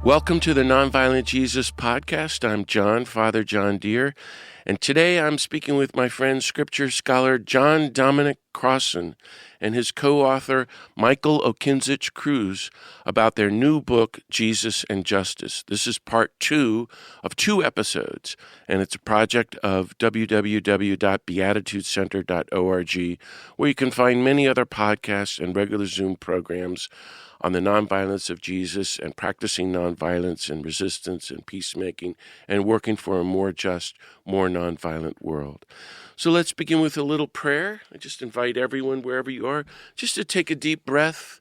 Welcome to the Nonviolent Jesus podcast. I'm Father John Deere, and today I'm speaking with my friend, scripture scholar John Dominic Crossan and his co-author Michael Okinczyc-Cruz about their new book, Jesus and Justice. This is part 2 of 2 episodes, and it's a project of www.beatitudecenter.org, where you can find many other podcasts and regular Zoom programs on the nonviolence of Jesus and practicing nonviolence and resistance and peacemaking and working for a more just, more nonviolent world. So let's begin with a little prayer. I just invite everyone, wherever you are, just to take a deep breath,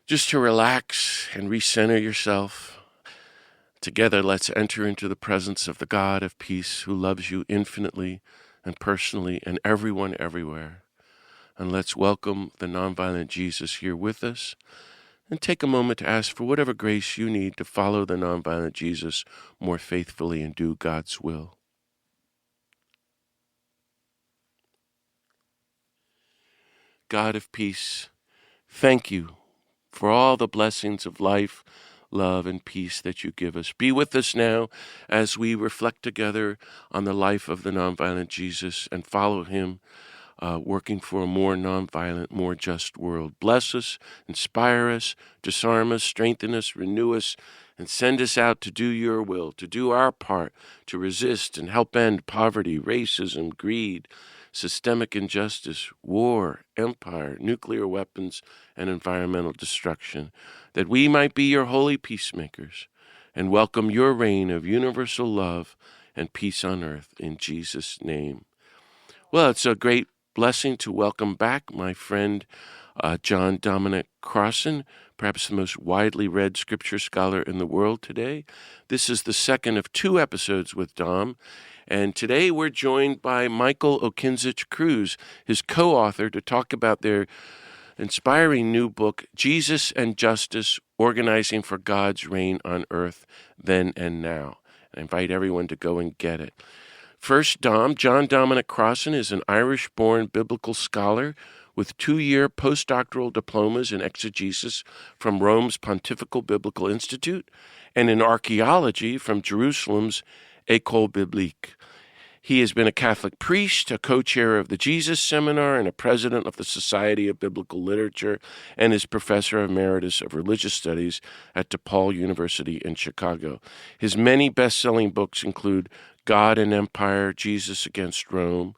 just to relax and recenter yourself. Together, let's enter into the presence of the God of peace who loves you infinitely and personally and everyone everywhere. And let's welcome the nonviolent Jesus here with us. And take a moment to ask for whatever grace you need to follow the nonviolent Jesus more faithfully and do God's will. God of peace, thank you for all the blessings of life, love, and peace that you give us. Be with us now as we reflect together on the life of the nonviolent Jesus and follow him, working for a more nonviolent, more just world. Bless us, inspire us, disarm us, strengthen us, renew us, and send us out to do your will, to do our part, to resist and help end poverty, racism, greed, systemic injustice, war, empire, nuclear weapons, and environmental destruction, that we might be your holy peacemakers and welcome your reign of universal love and peace on earth in Jesus' name. Well, it's a great blessing to welcome back my friend John Dominic Crossan, perhaps the most widely read scripture scholar in the world today. This is the second of 2 episodes with Dom, and today we're joined by Michael Okinczyc-Cruz, his co-author, to talk about their inspiring new book, Jesus and Justice, Organizing for God's Reign on Earth Then and Now. I invite everyone to go and get it. First, John Dominic Crossan is an Irish-born biblical scholar with 2-year postdoctoral diplomas in exegesis from Rome's Pontifical Biblical Institute and in archaeology from Jerusalem's École Biblique. He has been a Catholic priest, a co-chair of the Jesus Seminar, and a president of the Society of Biblical Literature, and is professor emeritus of religious studies at DePaul University in Chicago. His many best-selling books include God and Empire, Jesus Against Rome,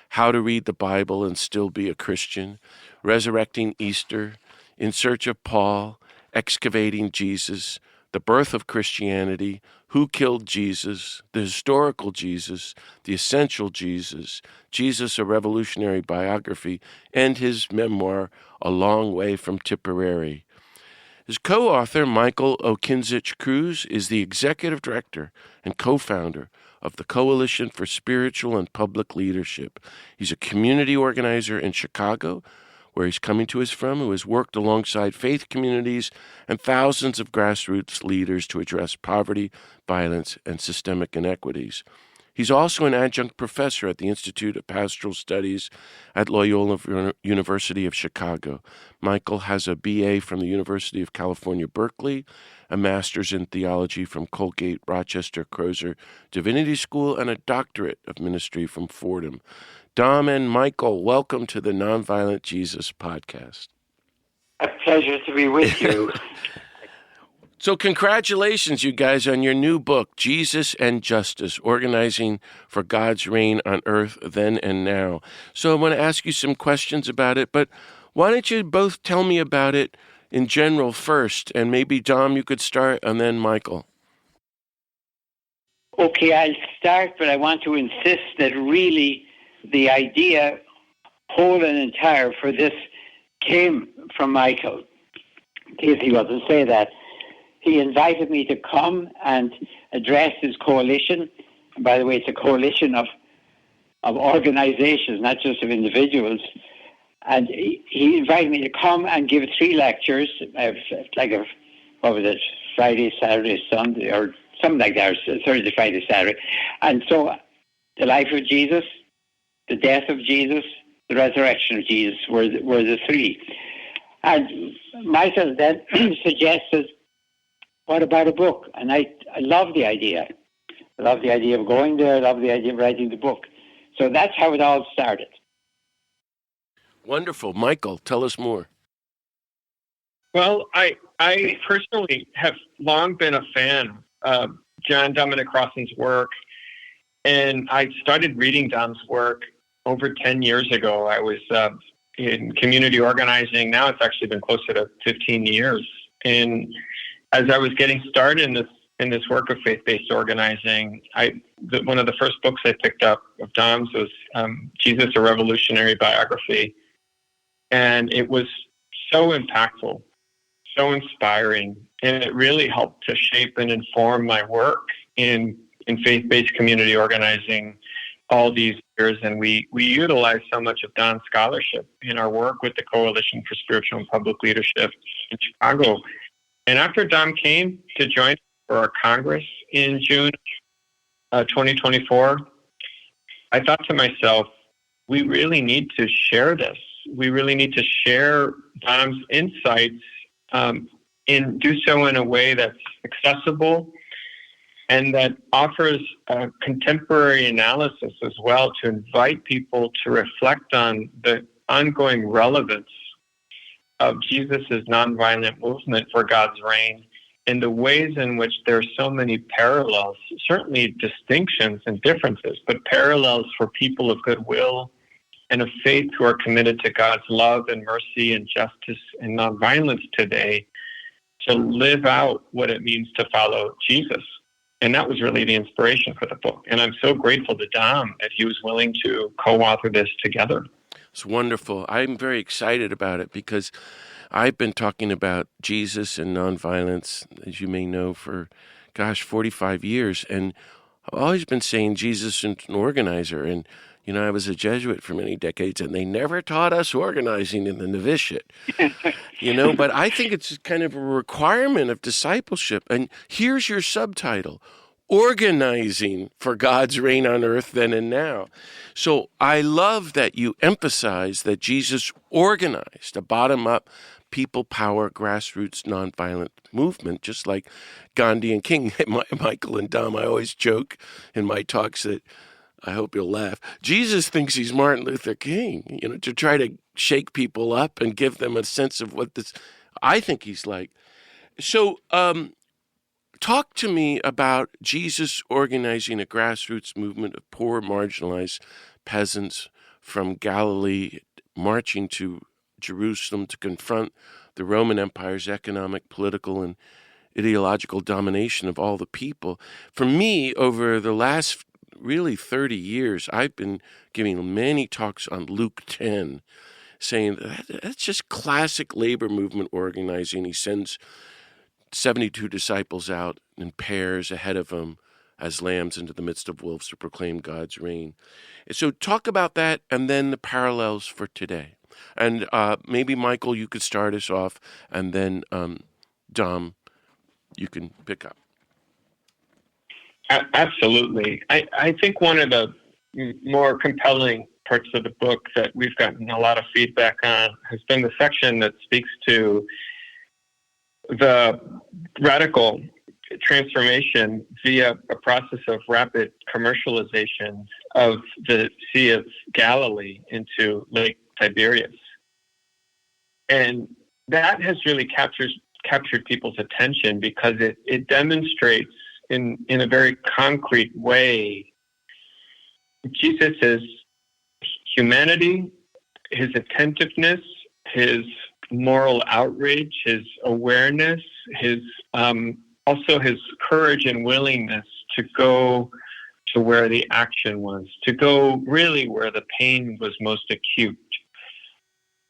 How to Read the Bible and Still Be a Christian, Resurrecting Easter, In Search of Paul, Excavating Jesus, The Birth of Christianity, Who Killed Jesus, The Historical Jesus, The Essential Jesus, Jesus, a Revolutionary Biography, and his memoir, A Long Way from Tipperary. His co-author, Michael Okinczyc-Cruz, is the executive director and co-founder of the Coalition for Spiritual and Public Leadership. He's a community organizer in Chicago, where he's coming to us from, who has worked alongside faith communities and thousands of grassroots leaders to address poverty, violence, and systemic inequities. He's also an adjunct professor at the Institute of Pastoral Studies at Loyola University of Chicago. Michael has a BA from the University of California, Berkeley, a master's in theology from Colgate Rochester Crozer Divinity School, and a doctorate of ministry from Fordham. Dom and Michael, welcome to the Nonviolent Jesus podcast. A pleasure to be with you. So congratulations, you guys, on your new book, Jesus and Justice, Organizing for God's Reign on Earth Then and Now. So I want to ask you some questions about it, but why don't you both tell me about it in general first, and maybe, Dom, you could start, and then Michael. Okay, I'll start, but I want to insist that really the idea, whole and entire, for this came from Michael. In case he wasn't say that. He invited me to come and address his coalition. And by the way, it's a coalition of organizations, not just of individuals. And he invited me to come and give 3 lectures, Friday, Saturday, Sunday, or something like that, or Thursday, Friday, Saturday. And so the life of Jesus, the death of Jesus, the resurrection of Jesus were the 3. And Michael then suggested what about a book? And I love the idea. I love the idea of going there. I love the idea of writing the book. So that's how it all started. Wonderful. Michael, tell us more. Well, I personally have long been a fan of John Dominic Crossan's work, and I started reading Dom's work over 10 years ago. I was in community organizing. Now it's actually been closer to 15 years. And as I was getting started in this work of faith-based organizing, one of the first books I picked up of Dom's was Jesus, a Revolutionary Biography. And it was so impactful, so inspiring, and it really helped to shape and inform my work in faith-based community organizing all these years. And we utilize so much of Dom's scholarship in our work with the Coalition for Spiritual and Public Leadership in Chicago. And after Dom came to join for our Congress in June 2024, I thought to myself, we really need to share this. We really need to share Dom's insights and do so in a way that's accessible and that offers a contemporary analysis as well, to invite people to reflect on the ongoing relevance of Jesus' nonviolent movement for God's reign and the ways in which there are so many parallels, certainly distinctions and differences, but parallels for people of goodwill and of faith who are committed to God's love and mercy and justice and nonviolence today, to live out what it means to follow Jesus. And that was really the inspiration for the book. And I'm so grateful to Dom that he was willing to co-author this together. It's wonderful. I'm very excited about it because I've been talking about Jesus and nonviolence, as you may know, for, 45 years. And I've always been saying Jesus is an organizer. And, I was a Jesuit for many decades, and they never taught us organizing in the novitiate, but I think it's kind of a requirement of discipleship. And here's your subtitle: Organizing for God's Reign on Earth Then and Now. So I love that you emphasize that Jesus organized a bottom-up, people power, grassroots, nonviolent movement, just like Gandhi and King. Michael and Dom, I always joke in my talks that, I hope you'll laugh, Jesus thinks he's Martin Luther King, to try to shake people up and give them a sense of what this, I think he's like. So talk to me about Jesus organizing a grassroots movement of poor, marginalized peasants from Galilee marching to Jerusalem to confront the Roman Empire's economic, political, and ideological domination of all the people. For me, over the last really 30 years, I've been giving many talks on Luke 10, saying that's just classic labor movement organizing. He sends 72 disciples out in pairs ahead of him as lambs into the midst of wolves to proclaim God's reign. So talk about that and then the parallels for today. And maybe, Michael, you could start us off, and then Dom, you can pick up. Absolutely. I think one of the more compelling parts of the book that we've gotten a lot of feedback on has been the section that speaks to the radical transformation via a process of rapid commercialization of the Sea of Galilee into Lake Tiberias. And that has really captured people's attention because it demonstrates in a very concrete way Jesus' humanity, his attentiveness, his moral outrage, his awareness, his also his courage and willingness to go to where the action was, to go really where the pain was most acute.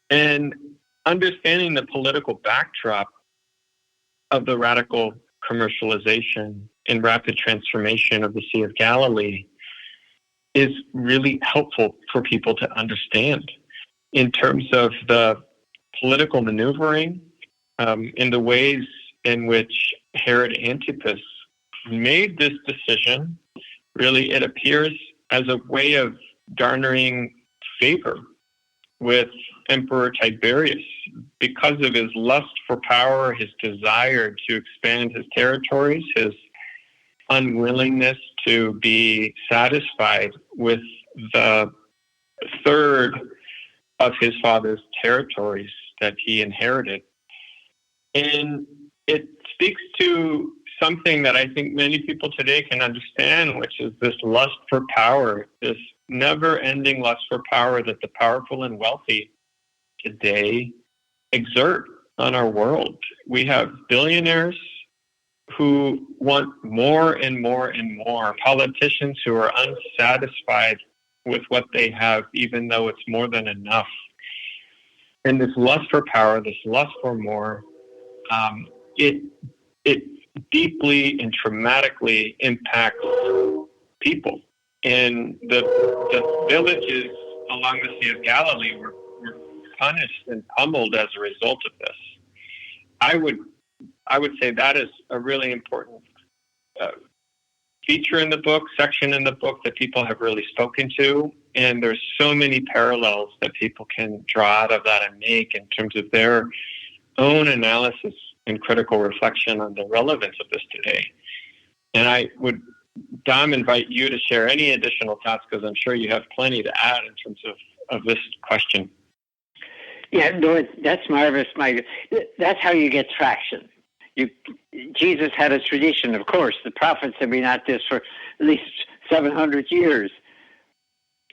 And understanding the political backdrop of the radical commercialization and rapid transformation of the Sea of Galilee is really helpful for people to understand in terms of the political maneuvering, in the ways in which Herod Antipas made this decision. Really, it appears as a way of garnering favor with Emperor Tiberius, because of his lust for power, his desire to expand his territories, his unwillingness to be satisfied with the third of his father's territories that he inherited. And it speaks to something that I think many people today can understand, which is this lust for power, this never-ending lust for power that the powerful and wealthy today exert on our world. We have billionaires who want more and more and more, politicians who are unsatisfied with what they have, even though it's more than enough. And this lust for power, this lust for more, it deeply and traumatically impacts people. And the villages along the Sea of Galilee were punished and pummeled as a result of this. I would say that is a really important feature in the book, section in the book that people have really spoken to. And there's so many parallels that people can draw out of that and make in terms of their own analysis and critical reflection on the relevance of this today. And I would, Dom, invite you to share any additional thoughts, because I'm sure you have plenty to add in terms of this question. Yeah, no, that's marvelous, Michael. That's how you get traction. Jesus had a tradition, of course. The prophets have been at this for at least 700 years.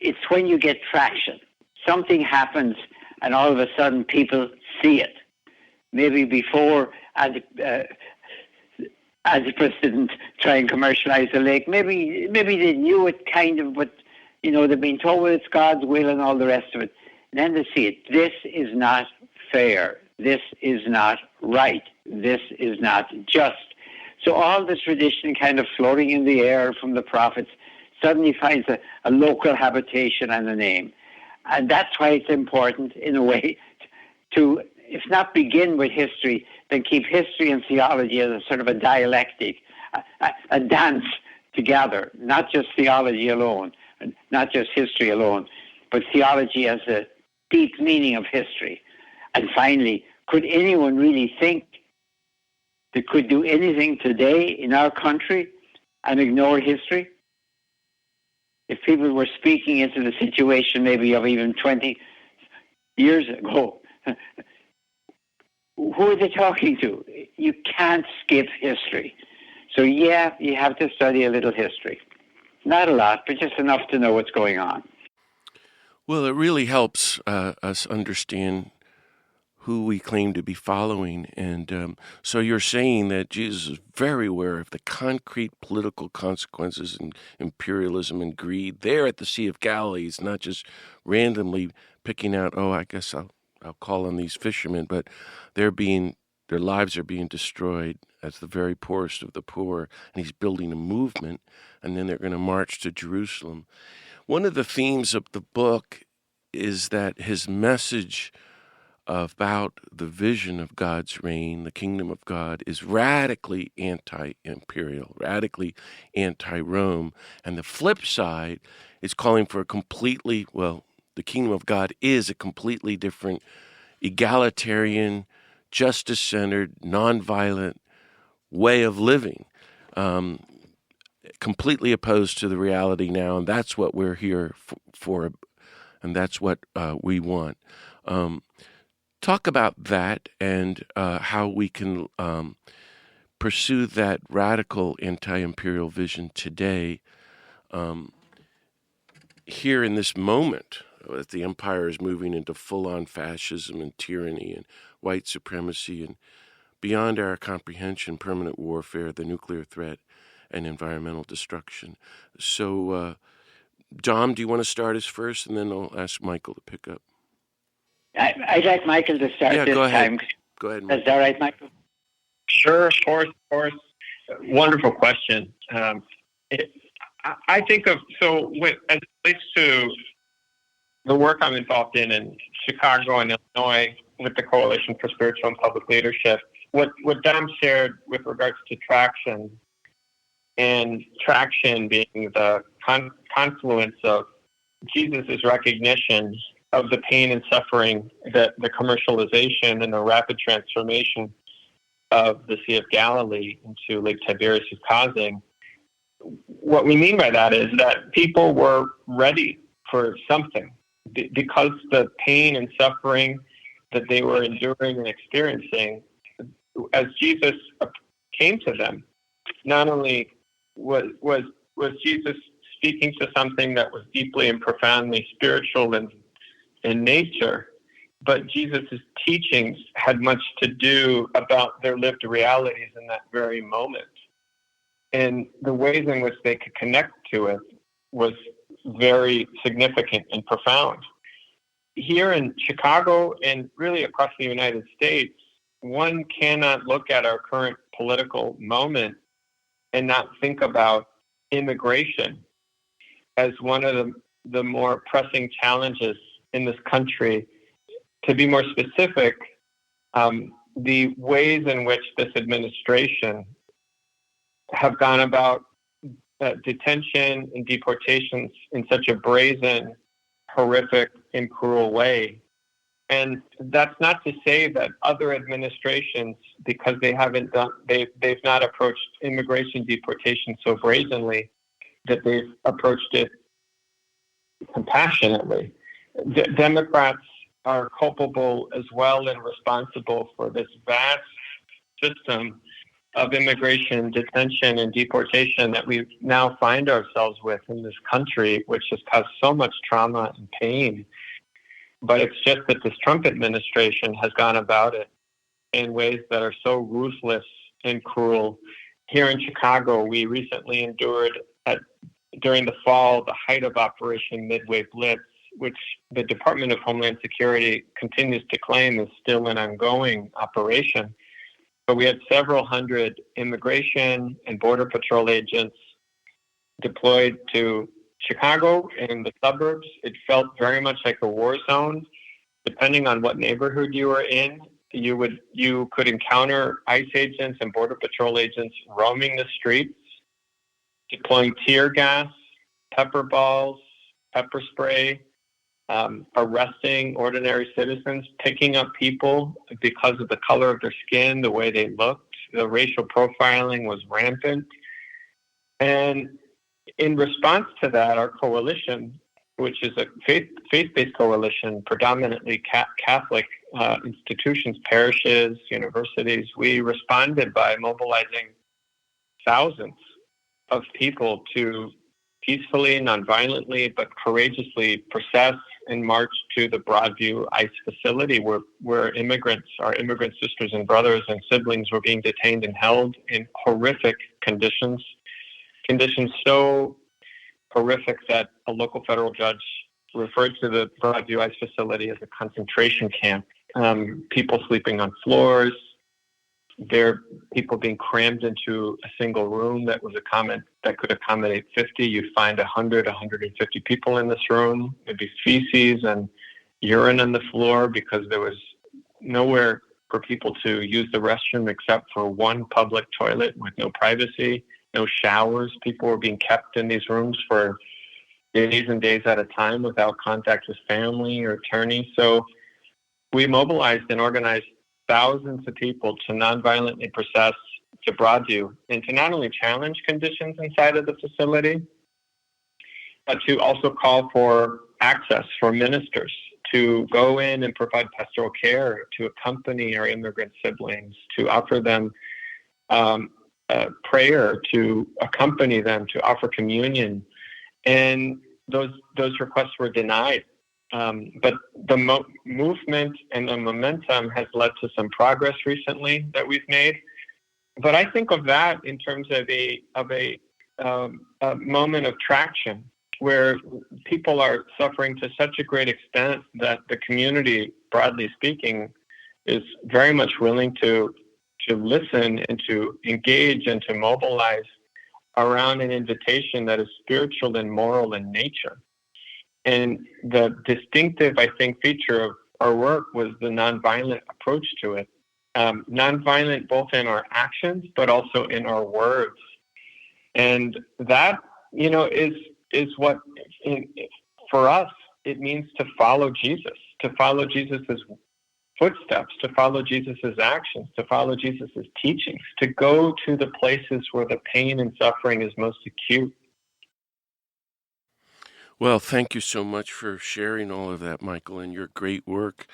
It's when you get traction. Something happens, and all of a sudden people see it. Maybe before, as the president try and commercialize the lake, maybe they knew it kind of, but they've been told it's God's will and all the rest of it. And then they see it. This is not fair. This is not right. This is not just. So all the tradition kind of floating in the air from the prophets suddenly finds a local habitation and a name. And that's why it's important, in a way, to, if not begin with history, then keep history and theology as a sort of a dialectic, a dance together, not just theology alone, not just history alone, but theology as a deep meaning of history. And finally, could anyone really think they could do anything today in our country and ignore history? If people were speaking into the situation maybe of even 20 years ago, who are they talking to? You can't skip history. So yeah, you have to study a little history. Not a lot, but just enough to know what's going on. Well, it really helps us understand who we claim to be following. And so you're saying that Jesus is very aware of the concrete political consequences and imperialism and greed there at the Sea of Galilee. It's not just randomly picking out, I guess I'll call on these fishermen, but their lives are being destroyed as the very poorest of the poor. And he's building a movement, and then they're going to march to Jerusalem. One of the themes of the book is that his message about the vision of God's reign, the kingdom of God, is radically anti-imperial, radically anti-Rome. And the flip side is calling for the kingdom of God is a completely different, egalitarian, justice-centered, nonviolent way of living, completely opposed to the reality now. And that's what we're here for, and that's what we want. Talk about that and how we can pursue that radical anti-imperial vision today, here in this moment that the empire is moving into full-on fascism and tyranny and white supremacy and, beyond our comprehension, permanent warfare, the nuclear threat, and environmental destruction. So, Dom, do you want to start us first, and then I'll ask Michael to pick up? I'd like Michael to start this time. Go ahead, Michael. Is that right, Michael? Sure, of course. Wonderful question. I think as it relates to the work I'm involved in Chicago and Illinois with the Coalition for Spiritual and Public Leadership, what Dom shared with regards to traction, and traction being the confluence of Jesus' recognition of the pain and suffering that the commercialization and the rapid transformation of the Sea of Galilee into Lake Tiberias is causing. What we mean by that is that people were ready for something because the pain and suffering that they were enduring and experiencing, as Jesus came to them, not only was Jesus speaking to something that was deeply and profoundly spiritual in nature, but Jesus' teachings had much to do about their lived realities in that very moment. And the ways in which they could connect to it was very significant and profound. Here in Chicago and really across the United States, one cannot look at our current political moment and not think about immigration as one of the more pressing challenges in this country. To be more specific, the ways in which this administration have gone about detention and deportations in such a brazen, horrific, and cruel way. And that's not to say that other administrations, because they've not approached immigration deportation so brazenly, that they've approached it compassionately. Democrats are culpable as well and responsible for this vast system of immigration, detention, and deportation that we now find ourselves with in this country, which has caused so much trauma and pain. But it's just that this Trump administration has gone about it in ways that are so ruthless and cruel. Here in Chicago, we recently endured, during the fall, the height of Operation Midway Blitz, which the Department of Homeland Security continues to claim is still an ongoing operation. But we had several hundred immigration and Border Patrol agents deployed to Chicago and the suburbs. It felt very much like a war zone. Depending on what neighborhood you were in, you could encounter ICE agents and Border Patrol agents roaming the streets, deploying tear gas, pepper balls, pepper spray, arresting ordinary citizens, picking up people because of the color of their skin, the way they looked. The racial profiling was rampant. And in response to that, our coalition, which is a faith-based coalition, predominantly Catholic institutions, parishes, universities, we responded by mobilizing thousands of people to peacefully, nonviolently, but courageously process and march to the Broadview ICE facility where our immigrant sisters and brothers and siblings were being detained and held in horrific conditions so horrific that a local federal judge referred to the Broadview ICE facility as a concentration camp. People sleeping on floors, people being crammed into a single room that could accommodate 50. You'd find 100, 150 people in this room. There'd be feces and urine on the floor because there was nowhere for people to use the restroom except for one public toilet with no privacy, no showers. People were being kept in these rooms for days and days at a time without contact with family or attorney. So we mobilized and organized thousands of people to nonviolently process to Broadview and to not only challenge conditions inside of the facility, but to also call for access for ministers to go in and provide pastoral care, to accompany our immigrant siblings, to offer them prayer, to accompany them, to offer communion. And those requests were denied. But the movement and the momentum has led to some progress recently that we've made. But I think of that in terms of a moment of traction where people are suffering to such a great extent that the community, broadly speaking, is very much willing to listen and to engage and to mobilize around an invitation that is spiritual and moral in nature. And the distinctive, I think, feature of our work was the nonviolent approach to it. Nonviolent both in our actions, but also in our words. And that, is what, for us, it means to follow Jesus' footsteps, to follow Jesus' actions, to follow Jesus' teachings, to go to the places where the pain and suffering is most acute. Well, thank you so much for sharing all of that, Michael, and your great work.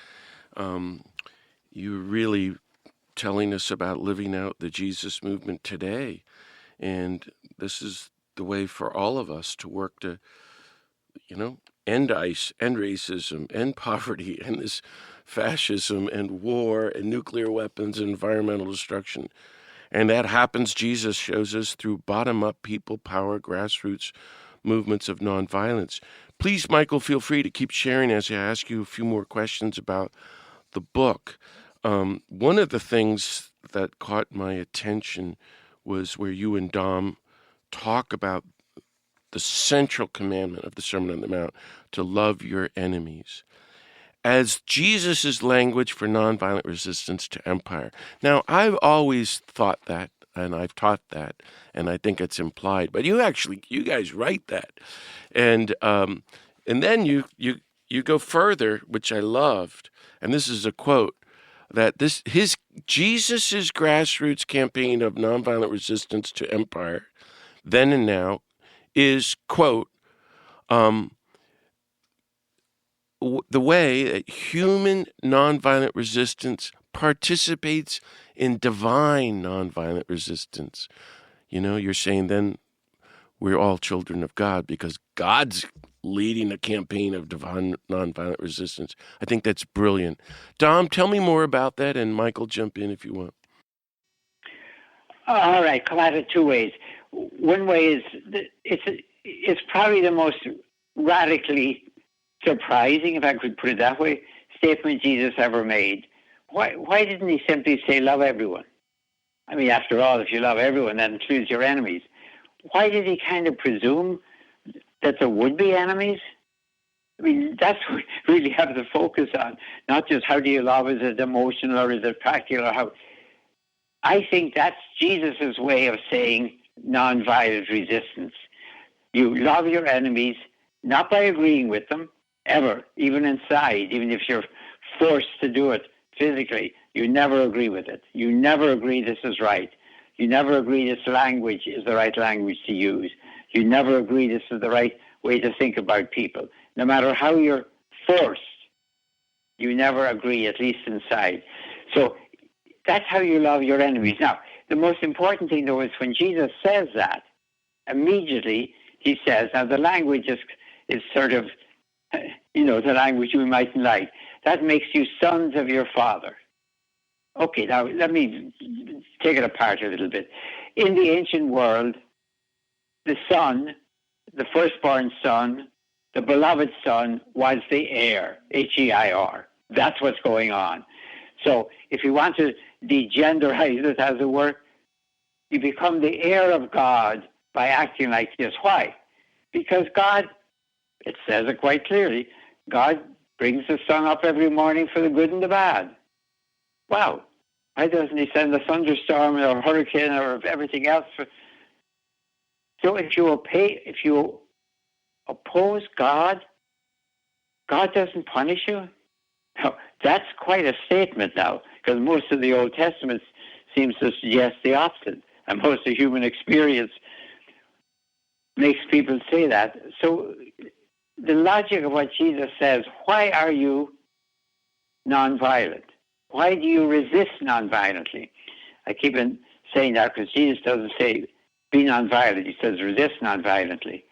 You're really telling us about living out the Jesus movement today. And this is the way for all of us to work to, end racism, end poverty, end this fascism and war and nuclear weapons and environmental destruction. And that happens, Jesus shows us, through bottom-up people power, grassroots movements of nonviolence. Please, Michael, feel free to keep sharing as I ask you a few more questions about the book. One of the things that caught my attention was where you and Dom talk about the central commandment of the Sermon on the Mount, to love your enemies, as Jesus' language for nonviolent resistance to empire. Now, I've always thought that, and I've taught that, and I think it's implied, but you guys write that. And then you go further, which I loved, and this is a quote, that Jesus' grassroots campaign of nonviolent resistance to empire, then and now, is, quote, the way that human nonviolent resistance participates in divine nonviolent resistance. You're saying then we're all children of God because God's leading a campaign of divine nonviolent resistance. I think that's brilliant. Dom, tell me more about that, and Michael, jump in if you want. All right, come at it two ways. One way is it's probably the most radically surprising, if I could put it that way, statement Jesus ever made. Why didn't he simply say, love everyone? I mean, after all, if you love everyone, that includes your enemies. Why did he kind of presume that there would be enemies? I mean, that's what we really have to focus on, not just how do you love, is it emotional or is it practical or how. I think that's Jesus' way of saying nonviolent resistance. You love your enemies, not by agreeing with them, ever, even inside, even if you're forced to do it physically. You never agree with it. You never agree this is right. You never agree this language is the right language to use. You never agree this is the right way to think about people. No matter how you're forced, you never agree, at least inside. So that's how you love your enemies. Now, the most important thing, though, is when Jesus says that, immediately he says, now the language is sort of, the language we mightn't like. That makes you sons of your Father. Okay, now let me take it apart a little bit. In the ancient world, the son, the firstborn son, the beloved son, was the heir, H-E-I-R. That's what's going on. So if you want to degenderize it, as it were, you become the heir of God by acting like this. Why? Because God, it says it quite clearly, God brings the sun up every morning for the good and the bad. Wow. Why doesn't he send a thunderstorm or a hurricane or everything else? So if you oppose God, God doesn't punish you? Now, that's quite a statement now, because most of the Old Testament seems to suggest the opposite, and most of human experience makes people say that. So the logic of what Jesus says, why are you nonviolent? Why do you resist nonviolently? I keep on saying that because Jesus doesn't say be nonviolent. He says resist nonviolently.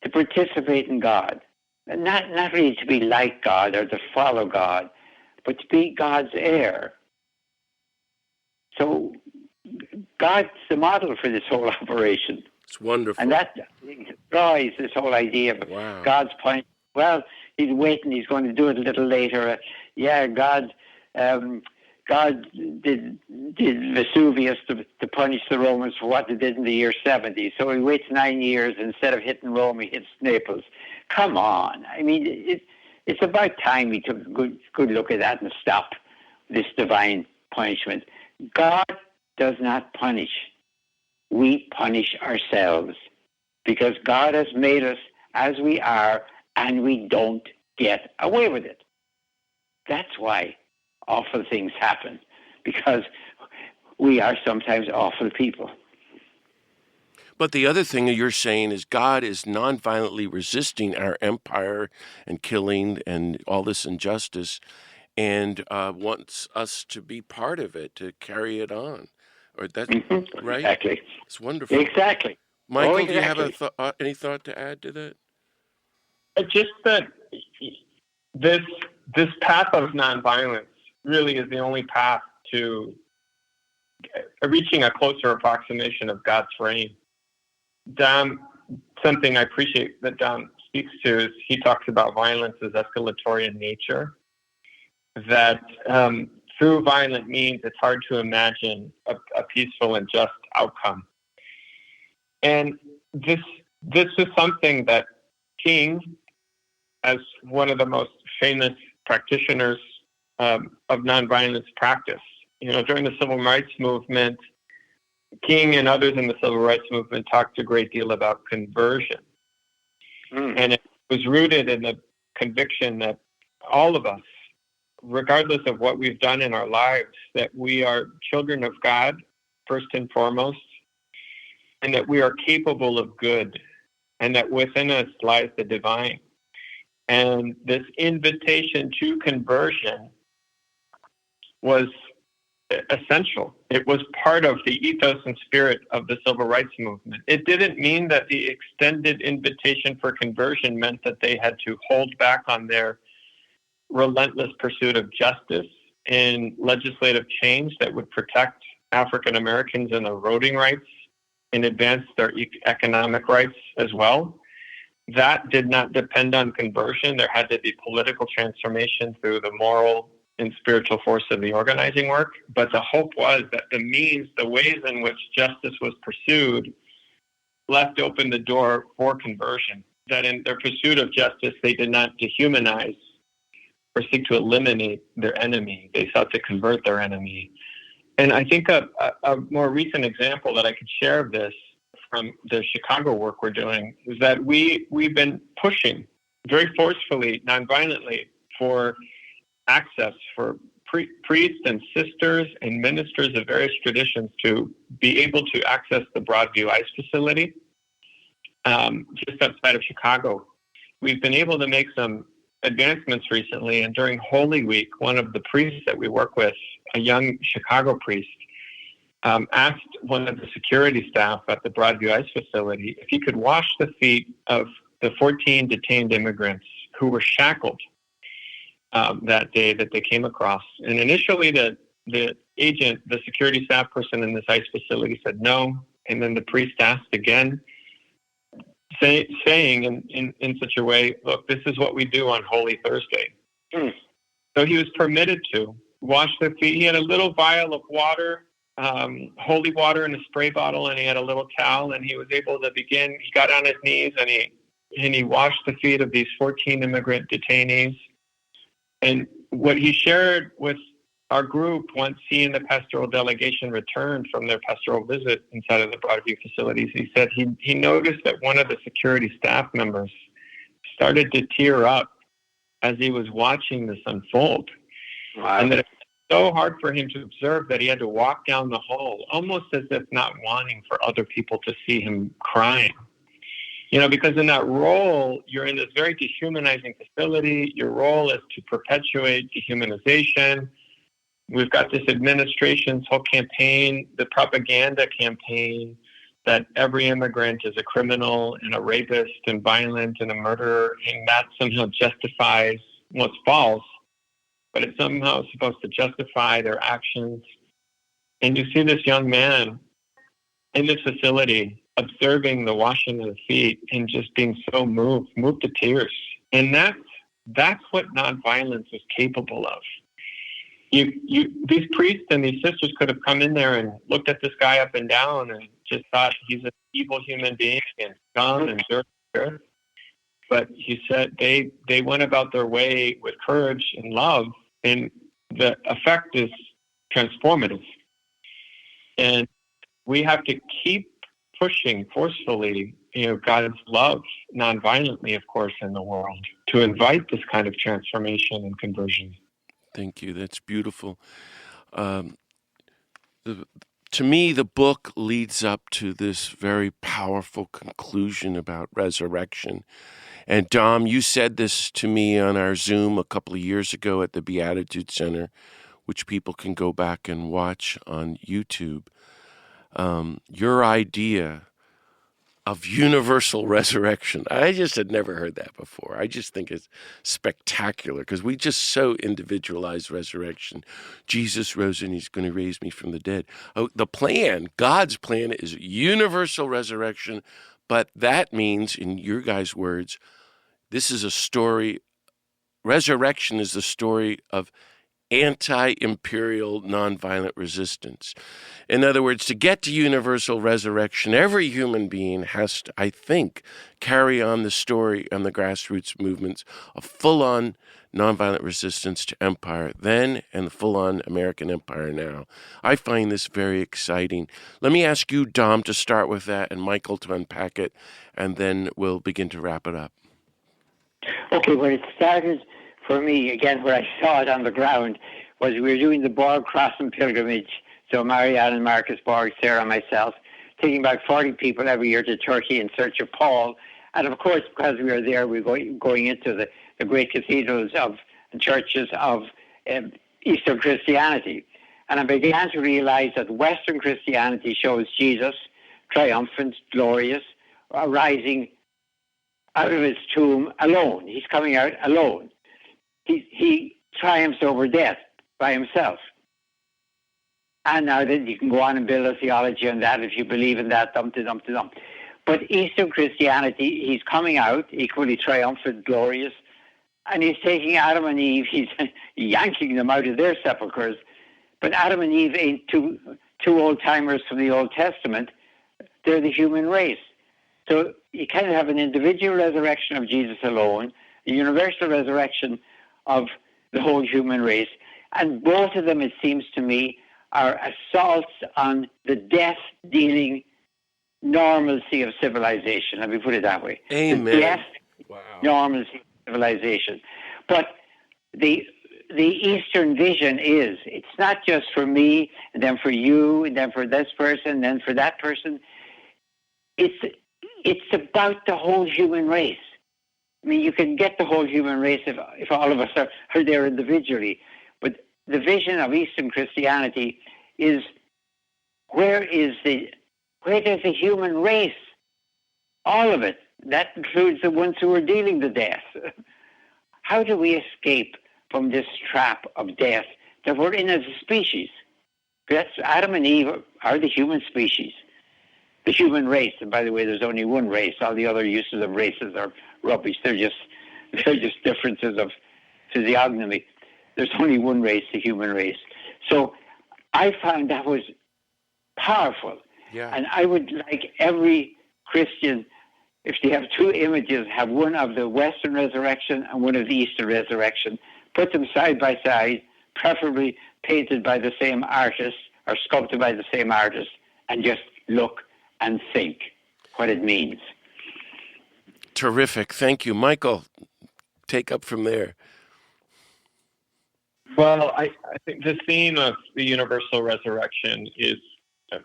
To participate in God. And not really to be like God or to follow God, but to be God's heir. So God's the model for this whole operation. It's wonderful. And that destroys this whole idea of God's point. Well, he's waiting, he's going to do it a little later. God did Vesuvius to punish the Romans for what they did in the year 70. So he waits 9 years. Instead of hitting Rome, he hits Naples. Come on. I mean, it's about time we took a good look at that and stop this divine punishment. God does not punish. We punish ourselves because God has made us as we are and we don't get away with it. That's why awful things happen, because we are sometimes awful people. But the other thing that you're saying is God is nonviolently resisting our empire and killing and all this injustice, and wants us to be part of it, to carry it on. Or that, right? Exactly. It's wonderful. Exactly. Michael, exactly. Do you have any thought to add to that? Just that this path of nonviolence really is the only path to reaching a closer approximation of God's reign. Dom, something I appreciate that Dom speaks to is he talks about violence as escalatory in nature, that through violent means it's hard to imagine a peaceful and just outcome. And this is something that King, as one of the most famous practitioners of nonviolence practice, during the Civil Rights Movement, King and others in the Civil Rights Movement talked a great deal about conversion. And it was rooted in the conviction that all of us, regardless of what we've done in our lives, that we are children of God, first and foremost, and that we are capable of good, and that within us lies the divine. And this invitation to conversion was essential. It was part of the ethos and spirit of the Civil Rights Movement. It didn't mean that the extended invitation for conversion meant that they had to hold back on their relentless pursuit of justice and legislative change that would protect African Americans and their voting rights and advance their economic rights as well. That did not depend on conversion. There had to be political transformation through the moral and spiritual force of the organizing work. But the hope was that the ways in which justice was pursued left open the door for conversion. That in their pursuit of justice, they did not dehumanize or seek to eliminate their enemy. They sought to convert their enemy. And I think a more recent example that I could share of this from the Chicago work we're doing is that we've been pushing very forcefully, nonviolently, for access for priests and sisters and ministers of various traditions to be able to access the Broadview ICE facility just outside of Chicago. We've been able to make some advancements recently, and during Holy Week, one of the priests that we work with, a young Chicago priest, asked one of the security staff at the Broadview ICE facility if he could wash the feet of the 14 detained immigrants who were shackled that day that they came across. And initially the agent, the security staff person in this ICE facility said no, and then the priest asked again, saying in such a way, look, this is what we do on Holy Thursday. So he was permitted to wash their feet. He had a little vial of water, holy water in a spray bottle, and he had a little towel, and he was able to begin. He got on his knees and he washed the feet of these 14 immigrant detainees. And what he shared with our group once he and the pastoral delegation returned from their pastoral visit inside of the Broadview facilities, he said he noticed that one of the security staff members started to tear up as he was watching this unfold. Wow. And that it was so hard for him to observe that he had to walk down the hall, almost as if not wanting for other people to see him crying. Because in that role, you're in this very dehumanizing facility. Your role is to perpetuate dehumanization. We've got this administration's whole campaign, the propaganda campaign, that every immigrant is a criminal and a rapist and violent and a murderer, and that somehow justifies what's false, but it's somehow supposed to justify their actions. And you see this young man in this facility observing the washing of the feet and just being so moved to tears. And that's what nonviolence is capable of. These priests and these sisters could have come in there and looked at this guy up and down and just thought he's an evil human being and scum and dirt. But he said they went about their way with courage and love, and the effect is transformative. And we have to keep pushing forcefully God's love nonviolently, of course, in the world to invite this kind of transformation and conversion. Thank you. That's beautiful. Um, to me, the book leads up to this very powerful conclusion about resurrection. And Dom, you said this to me on our Zoom a couple of years ago at the Beatitude Center, which people can go back and watch on YouTube. Your idea of universal resurrection. I just had never heard that before. I just think it's spectacular because we just so individualize resurrection. Jesus rose and he's going to raise me from the dead. Oh, the plan, God's plan, is universal resurrection, but that means, in your guys' words, this is a story, resurrection is the story of anti-imperial nonviolent resistance. In other words, to get to universal resurrection, every human being has to, I think, carry on the story on the grassroots movements of full-on nonviolent resistance to empire then and the full-on American empire now. I find this very exciting. Let me ask you, Dom, to start with that and Michael to unpack it, and then we'll begin to wrap it up. Okay, when it started for me, again, where I saw it on the ground, was we were doing the Borg Crossing pilgrimage. So Marianne and Marcus Borg, Sarah and myself, taking about 40 people every year to Turkey in search of Paul. And of course, because we were there, we were going into the great cathedrals of churches of Eastern Christianity. And I began to realize that Western Christianity shows Jesus triumphant, glorious, rising out of his tomb alone. He's coming out alone. He triumphs over death by himself. And now then you can go on and build a theology on that if you believe in that, dum-de-dum-de-dum. But Eastern Christianity, he's coming out equally triumphant, glorious, and he's taking Adam and Eve, he's yanking them out of their sepulchres. But Adam and Eve ain't two old-timers from the Old Testament. They're the human race. So you kind of have an individual resurrection of Jesus alone, a universal resurrection of the whole human race. And both of them, it seems to me, are assaults on the death-dealing normalcy of civilization. Let me put it that way. Amen. The death normalcy of civilization. But the Eastern vision is, it's not just for me, and then for you, and then for this person, and then for that person. It's about the whole human race. I mean, you can get the whole human race if all of us are there individually. But the vision of Eastern Christianity is where does the human race? All of it. That includes the ones who are dealing the death. How do we escape from this trap of death that we're in as a species? That's Adam and Eve are the human species. The human race, and by the way, there's only one race. All the other uses of races are rubbish. They're just differences of physiognomy. There's only one race, the human race. So I found that was powerful. Yeah. And I would like every Christian, if they have two images, have one of the Western resurrection and one of the Eastern resurrection. Put them side by side, preferably painted by the same artist or sculpted by the same artist, and just look and think what it means. Terrific. Thank you. Michael, take up from there. Well, I think the theme of the universal resurrection is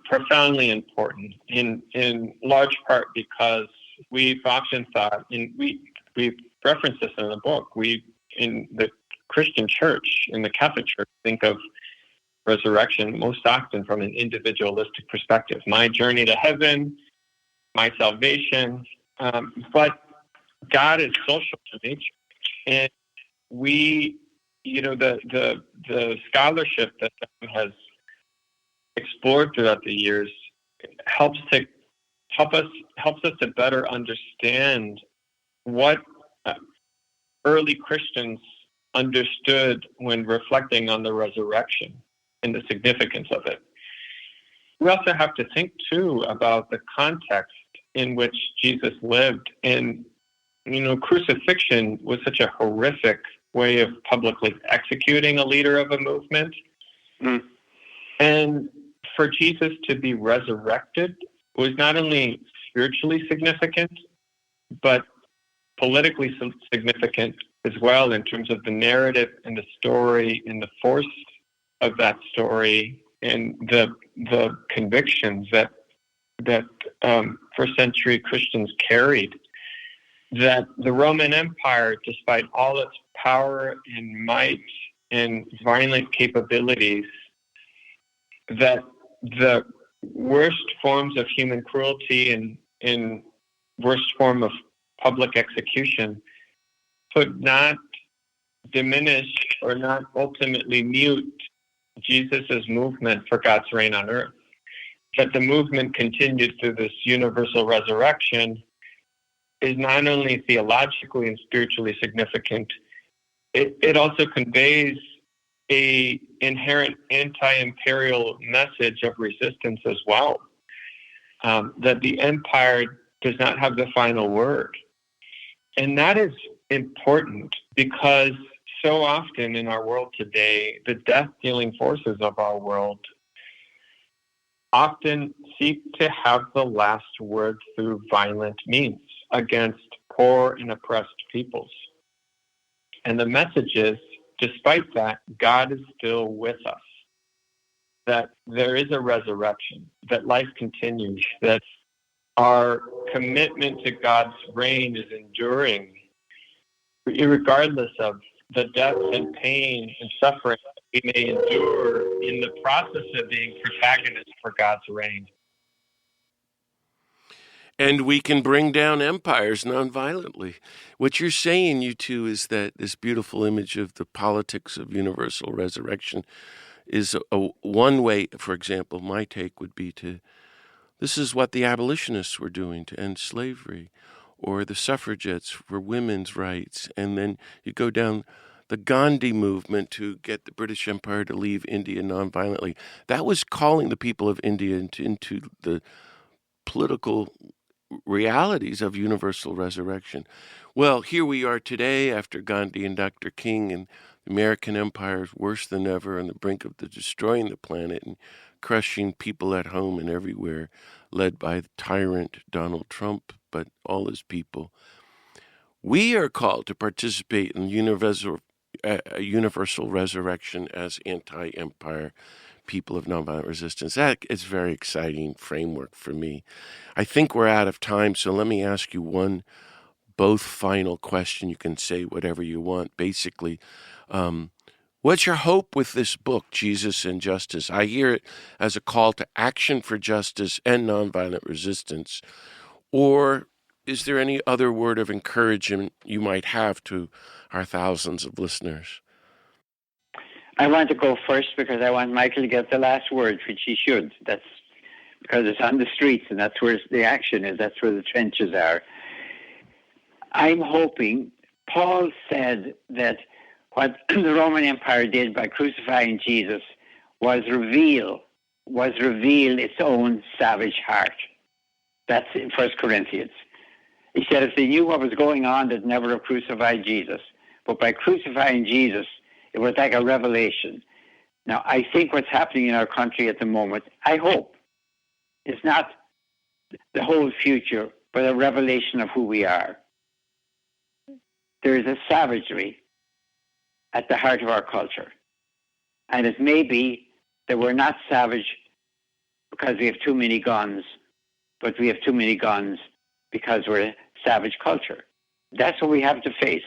profoundly important, in large part because we've often thought, and we've referenced this in the book, we in the Christian church, in the Catholic Church, think of resurrection most often from an individualistic perspective. My journey to heaven, my salvation, but God is social in nature, and we, the scholarship that John has explored throughout the years helps us to better understand what early Christians understood when reflecting on the resurrection and the significance of it. We also have to think too about the context in which Jesus lived, and crucifixion was such a horrific way of publicly executing a leader of a movement. And for Jesus to be resurrected was not only spiritually significant, but politically significant as well in terms of the narrative and the story and the force of that story and the convictions that first century Christians carried. That the Roman Empire, despite all its power and might and violent capabilities, that the worst forms of human cruelty and worst form of public execution could not diminish or not ultimately mute Jesus' movement for God's reign on earth. That the movement continued through this universal resurrection is not only theologically and spiritually significant, it also conveys a inherent anti-imperial message of resistance as well. That the empire does not have the final word. And that is important because so often in our world today, the death-dealing forces of our world often seek to have the last word through violent means against poor and oppressed peoples. And the message is, despite that, God is still with us, that there is a resurrection, that life continues, that our commitment to God's reign is enduring, regardless of the death and pain and suffering we may endure in the process of being protagonists for God's reign. And we can bring down empires nonviolently. What you're saying, you two, is that this beautiful image of the politics of universal resurrection is one way. For example, my take would be this is what the abolitionists were doing to end slavery, or the suffragettes for women's rights. And then you go down the Gandhi movement to get the British Empire to leave India nonviolently. That was calling the people of India into the political realities of universal resurrection. Well, here we are today after Gandhi and Dr. King, and the American empire is worse than ever on the brink of destroying the planet and crushing people at home and everywhere, led by the tyrant Donald Trump, but all his people. We are called to participate in universal resurrection as anti-empire people of nonviolent resistance. That is a very exciting framework for me. I think we're out of time, so let me ask you both final question. You can say whatever you want. Basically, what's your hope with this book, Jesus and Justice? I hear it as a call to action for justice and nonviolent resistance. Or is there any other word of encouragement you might have to our thousands of listeners? I want to go first because I want Michael to get the last word, which he should. That's because it's on the streets and that's where the action is. That's where the trenches are. I'm hoping, Paul said that what the Roman Empire did by crucifying Jesus was reveal its own savage heart. That's in 1 Corinthians. He said if they knew what was going on, they'd never have crucified Jesus. But by crucifying Jesus, it was like a revelation. Now, I think what's happening in our country at the moment, I hope, is not the whole future, but a revelation of who we are. There is a savagery at the heart of our culture. And it may be that we're not savage because we have too many guns, but we have too many guns because we're a savage culture. That's what we have to face.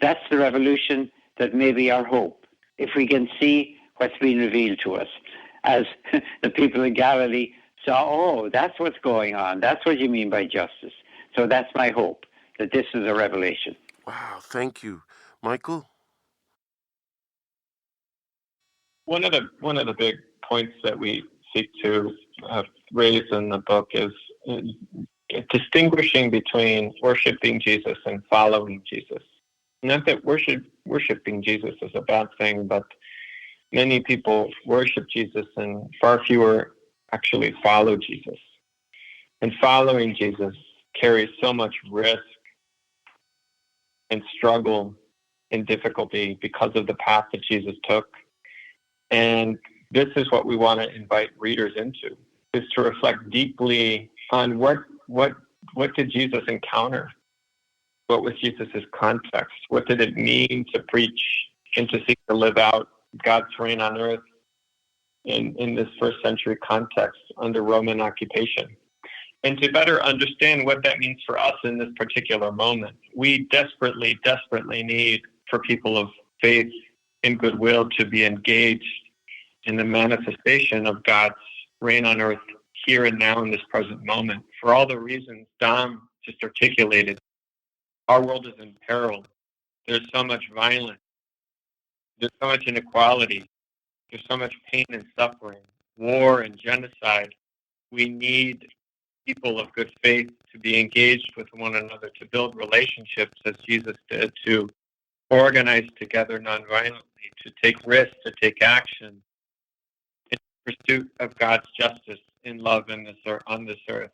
That's the revolution that may be our hope, if we can see what's been revealed to us. As the people in Galilee saw, oh, that's what's going on. That's what you mean by justice. So that's my hope, that this is a revelation. Wow, thank you. Michael? One of the big points that we seek to raise in the book is distinguishing between worshiping Jesus and following Jesus. Not that worshiping Jesus is a bad thing, but many people worship Jesus and far fewer actually follow Jesus. And following Jesus carries so much risk and struggle and difficulty because of the path that Jesus took. And this is what we want to invite readers into, is to reflect deeply on what what did Jesus encounter? What was Jesus' context? What did it mean to preach and to seek to live out God's reign on earth in this first century context under Roman occupation? And to better understand what that means for us in this particular moment, we desperately, desperately need for people of faith and goodwill to be engaged in the manifestation of God's reign on earth here and now in this present moment. For all the reasons Dom just articulated, our world is in peril. There's so much violence. There's so much inequality. There's so much pain and suffering, war and genocide. We need people of good faith to be engaged with one another, to build relationships as Jesus did, to organize together nonviolently, to take risks, to take action in pursuit of God's justice in love on this earth.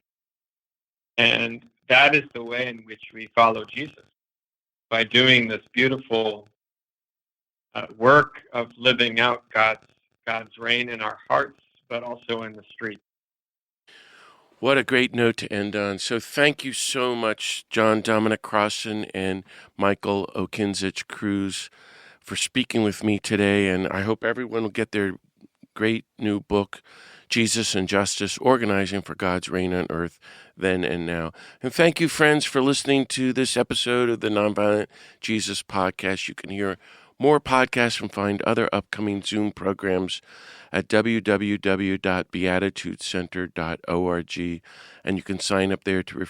And that is the way in which we follow Jesus, by doing this beautiful work of living out God's reign in our hearts, but also in the streets. What a great note to end on. So thank you so much, John Dominic Crossan and Michael Okinczyc-Cruz, for speaking with me today. And I hope everyone will get their great new book, Jesus and Justice, Organizing for God's Reign on Earth, Then and Now. And thank you, friends, for listening to this episode of the Nonviolent Jesus Podcast. You can hear more podcasts and find other upcoming Zoom programs at www.beatitudecenter.org, and you can sign up there to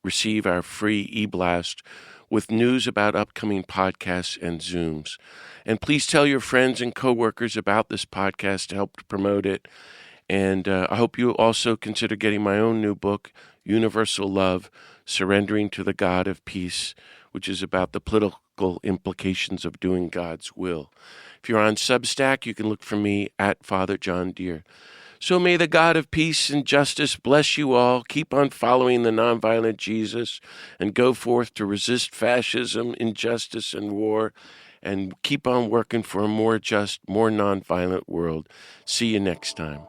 receive our free e-blast with news about upcoming podcasts and Zooms. And please tell your friends and coworkers about this podcast to help promote it. And I hope you also consider getting my own new book, Universal Love, Surrendering to the God of Peace, which is about the political implications of doing God's will. If you're on Substack, you can look for me at Father John Deere. So may the God of peace and justice bless you all. Keep on following the nonviolent Jesus and go forth to resist fascism, injustice, and war, and keep on working for a more just, more nonviolent world. See you next time.